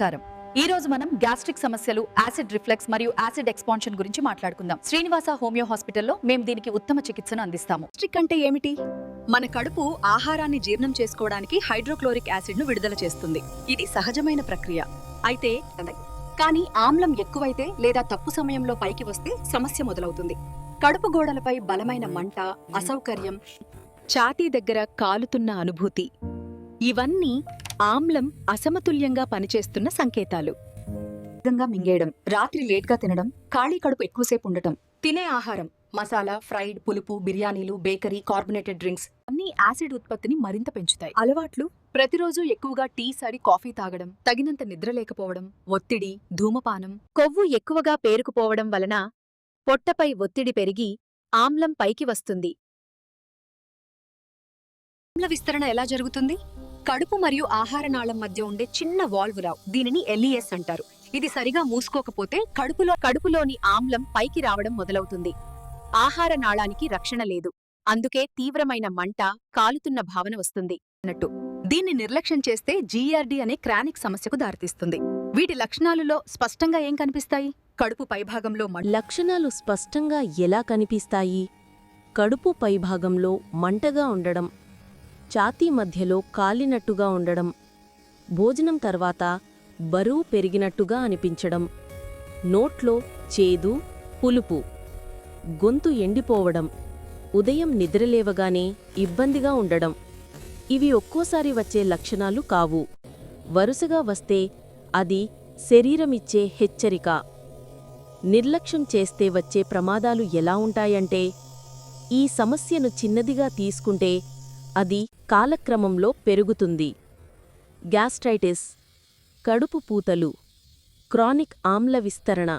నమస్కారం. ఈ రోజు మనం గ్యాస్ట్రిక్ సమస్యలు, యాసిడ్ రిఫ్లెక్స్ మరియు యాసిడ్ ఎక్స్పాన్షన్ గురించి మాట్లాడుకుందాం. శ్రీనివాస హోమియో హాస్పిటల్లో మేము దీనికి ఉత్తమ చికిత్సను అందిస్తాము. గ్యాస్ట్రిక్ అంటే ఏమిటి? మన కడుపు ఆహారాన్ని జీర్ణం చేసుకోవడానికి హైడ్రోక్లోరిక్ యాసిడ్ ను విడుదల చేస్తుంది. ఇది సహజమైన ప్రక్రియ. అయితే కానీ ఆమ్లం ఎక్కువైతే లేదా తప్పు సమయంలో పైకి వస్తే సమస్య మొదలవుతుంది. కడుపు గోడలపై బలమైన మంట, అసౌకర్యం, ఛాతీ దగ్గర కాలుతున్న అనుభూతి, ఇవన్నీ ఆమ్లం అసమతుల్యంగా పనిచేస్తున్న సంకేతాలు. వేగంగా మింగేయడం, రాత్రి లేట్గా తినడం, ఖాళీ కడుపు ఎక్కువసేపు ఉండటం, తినే ఆహారం మసాలా, ఫ్రైడ్, పులుపు, బిర్యానీలు, బేకరీ, కార్బొనేటెడ్ డ్రింక్స్ అన్ని యాసిడ్ ఉత్పత్తిని మరింత పెంచుతాయి. అలవాట్లు: ప్రతిరోజు ఎక్కువగా టీ సారి కాఫీ తాగడం, తగినంత నిద్ర లేకపోవడం, ఒత్తిడి, ధూమపానం, కొవ్వు ఎక్కువగా పేరుకుపోవడం వలన పొట్టపై ఒత్తిడి పెరిగి ఆమ్లం పైకి వస్తుంది. ఆమ్ల విస్తరణ ఎలా జరుగుతుంది? కడుపు మరియు ఆహార నాళం మధ్య ఉండే చిన్న వాల్వులా, దీనిని LES అంటారు. ఇది సరిగా మూసుకోకపోతే కడుపులోని ఆమ్లం పైకి రావడం మొదలవుతుంది. ఆహార నాళానికి రక్షణ లేదు. అందుకే తీవ్రమైన మంట, కాలుతున్న భావన వస్తుంది అన్నట్టు. దీన్ని నిర్లక్ష్యం చేస్తే GERD అనే క్రానిక్ సమస్యకు దారితీస్తుంది. వీటి లక్షణాలలో స్పష్టంగా ఏం కనిపిస్తాయి? కడుపు పైభాగంలో లక్షణాలు స్పష్టంగా ఎలా కనిపిస్తాయి? కడుపు పైభాగంలో మంటగా ఉండడం, ఛాతీ మధ్యలో కాలినట్టుగా ఉండడం, భోజనం తర్వాత బరువు పెరిగినట్టుగా అనిపించడం, నోట్లో చేదు, పులుపు, గొంతు ఎండిపోవడం, ఉదయం నిద్రలేవగానే ఇబ్బందిగా ఉండడం. ఇవి ఒక్కోసారి వచ్చే లక్షణాలు కావు. వరుసగా వస్తే అది శరీరమిచ్చే హెచ్చరిక. నిర్లక్ష్యం చేస్తే వచ్చే ప్రమాదాలు ఎలా ఉంటాయంటే, ఈ సమస్యను చిన్నదిగా తీసుకుంటే అది కాలక్రమంలో పెరుగుతుంది. గ్యాస్ట్రైటిస్, కడుపు పూతలు, క్రానిక్ ఆమ్ల విస్తరణ,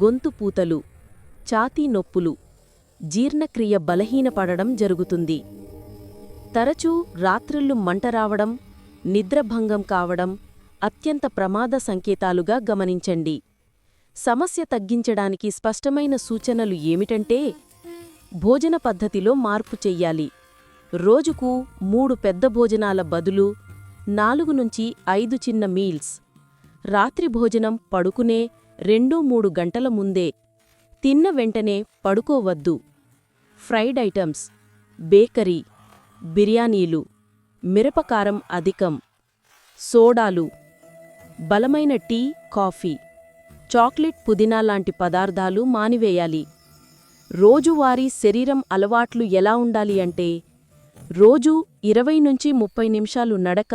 గొంతు పూతలు, ఛాతీ నొప్పులు, జీర్ణక్రియ బలహీనపడడం జరుగుతుంది. తరచూ రాత్రిళ్ళు మంట రావడం, నిద్రభంగం కావడం అత్యంత ప్రమాద సంకేతాలుగా గమనించండి. సమస్య తగ్గించడానికి స్పష్టమైన సూచనలు ఏమిటంటే, భోజన పద్ధతిలో మార్పు చెయ్యాలి. రోజుకు 3 పెద్ద భోజనాల బదులు 4 నుంచి 5 చిన్న మీల్స్. రాత్రి భోజనం పడుకునే 2-3 గంటల ముందే. తిన్న వెంటనే పడుకోవద్దు. ఫ్రైడ్ ఐటమ్స్, బేకరీ, బిర్యానీలు, మిరపకారం అధికం, సోడాలు, బలమైన టీ, కాఫీ, చాక్లెట్, పుదీనా లాంటి పదార్థాలు మానివేయాలి. రోజువారీ శరీరం అలవాట్లు ఎలా ఉండాలి అంటే, రోజూ 20 నుంచి 30 నిమిషాలు నడక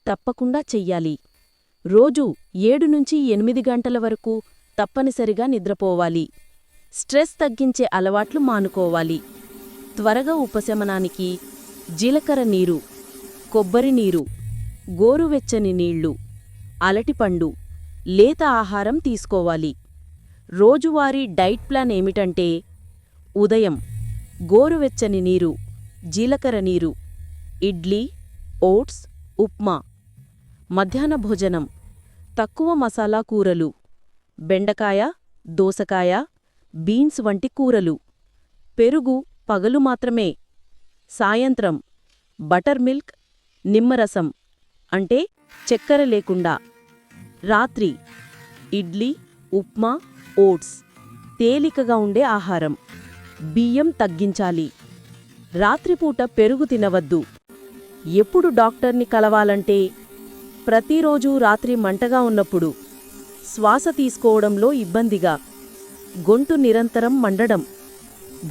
తప్పకుండా చెయ్యాలి. రోజూ 7 నుంచి 8 గంటల వరకు తప్పనిసరిగా నిద్రపోవాలి. స్ట్రెస్ తగ్గించే అలవాట్లు మానుకోవాలి. త్వరగా ఉపశమనానికి జీలకర్ర నీరు, కొబ్బరి నీరు, గోరువెచ్చని నీళ్లు, అలటిపండు, లేత ఆహారం తీసుకోవాలి. రోజువారీ డైట్ ప్లాన్ ఏమిటంటే, ఉదయం గోరువెచ్చని నీరు, జీలకర్ర నీరు, ఇడ్లీ, ఓట్స్, ఉప్మా. మధ్యాహ్న భోజనం తక్కువ మసాలా కూరలు, బెండకాయ, దోసకాయ, బీన్స్ వంటి కూరలు, పెరుగు పగలు మాత్రమే. సాయంత్రం బటర్ మిల్క్, నిమ్మరసం అంటే చక్కెర లేకుండా. రాత్రి ఇడ్లీ, ఉప్మా, ఓట్స్, తేలికగా ఉండే ఆహారం. బియ్యం తగ్గించాలి. రాత్రిపూట పెరుగు తినవద్దు. ఎప్పుడు డాక్టర్ని కలవాలంటే, ప్రతిరోజూ రాత్రి మంటగా ఉన్నప్పుడు, శ్వాస తీసుకోవడంలో ఇబ్బందిగా, గొంతు నిరంతరం మండడం,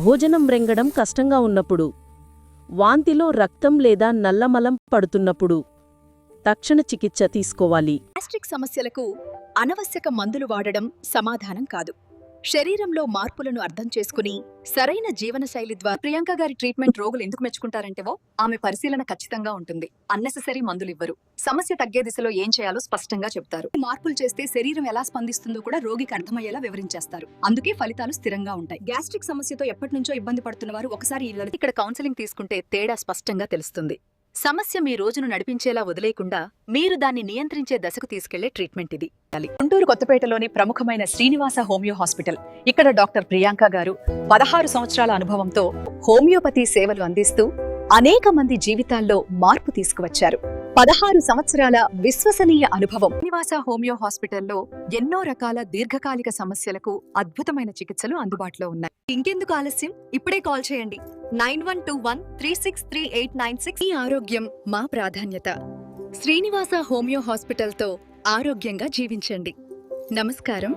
భోజనం రెంగడం కష్టంగా ఉన్నప్పుడు, వాంతిలో రక్తం లేదా నల్లమలం పడుతున్నప్పుడు తక్షణ చికిత్స తీసుకోవాలి. గ్యాస్ట్రిక్ సమస్యలకు అనవశ్యక మందులు వాడడం సమాధానం కాదు. శరీరంలో మార్పులను అర్థం చేసుకుని సరైన జీవనశైలి ద్వారా ప్రియాంక గారి ట్రీట్మెంట్ రోగులు ఎందుకు మెచ్చుకుంటారంటేవో, ఆమె పరిశీలన ఖచ్చితంగా ఉంటుంది. అన్నెసెసరీ మందులివ్వరు. సమస్య తగ్గే దిశలో ఏం చేయాలో స్పష్టంగా చెప్తారు. మార్పులు చేస్తే శరీరం ఎలా స్పందిస్తుందో కూడా రోగికి అర్థమయ్యేలా వివరించేస్తారు. అందుకే ఫలితాలు స్థిరంగా ఉంటాయి. గ్యాస్ట్రిక్ సమస్యతో ఎప్పటినుంచో ఇబ్బంది పడుతున్న వారు ఒకసారి ఇక్కడ కౌన్సెలింగ్ తీసుకుంటే తేడా స్పష్టంగా తెలుస్తుంది. సమస్య మీ రోజును నడిపించేలా వదిలేయకుండా మీరు దాన్ని నియంత్రించే దశకు తీసుకెళ్లే ట్రీట్మెంట్ ఇది. గుంటూరు కొత్తపేటలోని ప్రముఖమైన శ్రీనివాస హోమియో హాస్పిటల్. ఇక్కడ డాక్టర్ ప్రియాంక గారు 16 సంవత్సరాల అనుభవంతో హోమియోపతి సేవలు అందిస్తూ అనేక మంది జీవితాల్లో మార్పు తీసుకువచ్చారు. 16 సంవత్సరాల విశ్వసనీయ అనుభవం. శ్రీనివాస హోమియో హాస్పిటల్లో ఎన్నో రకాల దీర్ఘకాలిక సమస్యలకు అద్భుతమైన చికిత్సలు అందుబాటులో ఉన్నాయి. ఇంకెందుకు ఆలస్యం? ఇప్పుడే కాల్ చేయండి 9121363896. ఈ ఆరోగ్యం మా ప్రాధాన్యత. శ్రీనివాస హోమియో హాస్పిటల్తో ఆరోగ్యంగా జీవించండి. నమస్కారం.